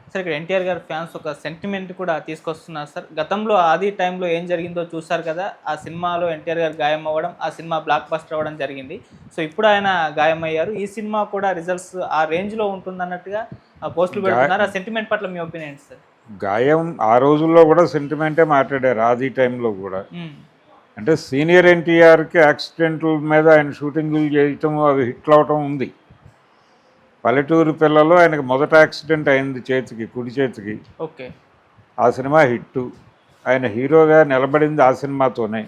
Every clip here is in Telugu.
సార్ ఇక్కడ ఎన్టీఆర్ గారి ఫ్యాన్స్ ఒక సెంటిమెంట్ కూడా తీసుకొస్తున్నారు సార్. గతంలో ఆది టైంలో ఏం జరిగిందో చూసారు కదా! ఆ సినిమాలో ఎన్టీఆర్ గారు గాయం అవ్వడం, ఆ సినిమా బ్లాక్ బస్టర్ అవ్వడం జరిగింది. సో, ఇప్పుడు ఆయన గాయమయ్యారు. ఈ సినిమా కూడా రిజల్ట్స్ ఆ రేంజ్‌లో ఉంటుందన్నట్టుగా పోస్టులు గా పెడుతున్నారు. ఆ సెంటిమెంట్ పట్ల మీ ఒపీనియన్ ఏంటి సార్? గాయం ఆ రోజుల్లో కూడా సెంటిమెంటే మాట్లాడారు ఆది టైంలో కూడా. హ్మ్. అంటే సీనియర్ ఎన్టీఆర్‌కి యాక్సిడెంట్ల మీద ఆయన షూటింగులు చేయటం అవి హిట్లు అవ్వటం ఉంది. పల్లెటూరు పిల్లలో ఆయనకి మొదట యాక్సిడెంట్ అయింది చేతికి, కుడి చేతికి. ఓకే. ఆ సినిమా హిట్టు. ఆయన హీరోగా నిలబడింది ఆ సినిమాతోనే.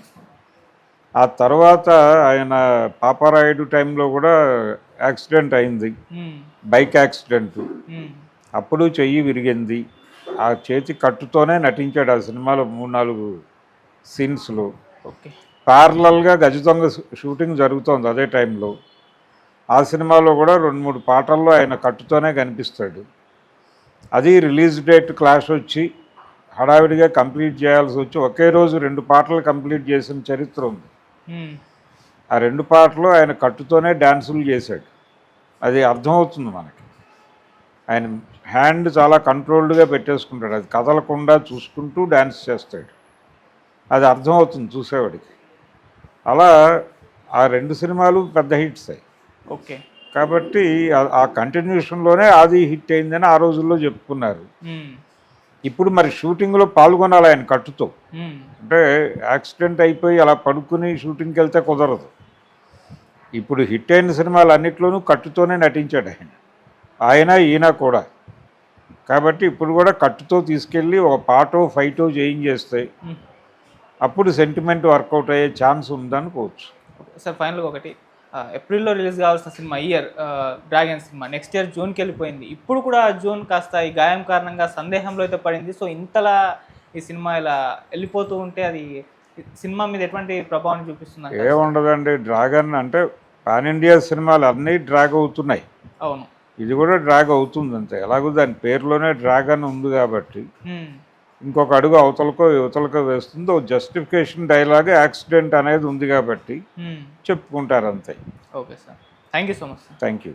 ఆ తర్వాత ఆయన పాపారాయుడు టైంలో కూడా యాక్సిడెంట్ అయింది, హ్మ్. Bike accident. హ్మ్. అప్పుడు చెయ్యి విరిగింది. ఆ చేతి కట్టుతోనే నటించాడు ఆ సినిమాలో 3, 4 సీన్స్‌లో. ఓకే. ప్యారలల్‌గా 'గజ దొంగ' షూటింగ్ జరుగుతోంది అదే టైంలో. ఆ సినిమాలో కూడా 2, 3 పాటల్లో ఆయన కట్టుతోనే కనిపిస్తాడు. అది రిలీజ్ డేట్ క్లాష్ వచ్చి హడావిడిగా కంప్లీట్ చేయాల్సి వచ్చి ఒకే రోజు 2 పాటలు కంప్లీట్ చేసిన చరిత్ర ఉంది. హ్మ్. ఆ 2 పాటలు ఆయన కట్టుతోనే డాన్సులు చేశాడు. అది అర్థమవుతుంది మనకి. ఆయన హ్యాండ్ చాలా కంట్రోల్డ్గా పెట్టేసుకుంటాడు, అది కదలకుండా చూసుకుంటూ డ్యాన్స్ చేస్తాడు. అది అర్థమవుతుంది చూసేవాడికి. అలా ఆ 2 సినిమాలు పెద్ద హిట్స్ అయ్యాయి. ఓకే. కాబట్టి ఆ కంటిన్యూషన్లోనే ఆది హిట్ అయిందని ఆ రోజుల్లో చెప్పుకున్నారు. హ్మ్. ఇప్పుడు మరి షూటింగ్లో పాల్గొనాలి ఆయన కట్టుతో. హ్మ్. అంటే యాక్సిడెంట్ అయిపోయి అలా పడుకుని షూటింగ్కి వెళ్తే కుదరదు. ఇప్పుడు హిట్ అయిన సినిమాలు అన్నిట్లోనూ కట్టుతోనే నటించాడు ఆయన, ఆయన ఈయన కూడా. కాబట్టి ఇప్పుడు కూడా కట్టుతో తీసుకెళ్ళి ఒక పాటో ఫైటో చేయించేస్తే హ్మ్. అప్పుడు సెంటిమెంట్ వర్కౌట్ అయ్యే ఛాన్స్ ఉందనుకోవచ్చు. సార్ ఫైనల్‌గా ఒకటి ఏప్రిల్‌లో రిలీజ్ కావాల్సిన సినిమా ఈ year 'Dragon' cinema next year జూన్‌కెళ్ళిపోయింది. ఇప్పుడు కూడా జూన్ కాస్త ఈ గాయం కారణంగా సందేహంలో అయితే పడింది. సో, ఇంతలా ఈ సినిమా ఇలా వెళ్ళిపోతూ ఉంటే అది సినిమా మీద ఎటువంటి ప్రభావం చూపిస్తుందంటారు సార్? ఏముండదండి, డ్రాగన్ అంటే పాన్ ఇండియా సినిమాలు అన్నీ డ్రాగ్ అవుతున్నాయి. అవును. ఇది కూడా డ్రాగ్ అవుతుంది అంతే. ఎలాగో దాని పేరులోనే డ్రాగన్ ఉంది కాబట్టి హ్మ్. ఇంకొక అడుగు అవతలకో యువతలకో వేస్తుంది. ఓ జస్టిఫికేషన్ డైలాగ్ యాక్సిడెంట్ అనేది ఉంది కాబట్టి హ్మ్. చెప్పుకుంటారు అంతే. Okay sir. Thank you so much sir. Thank you.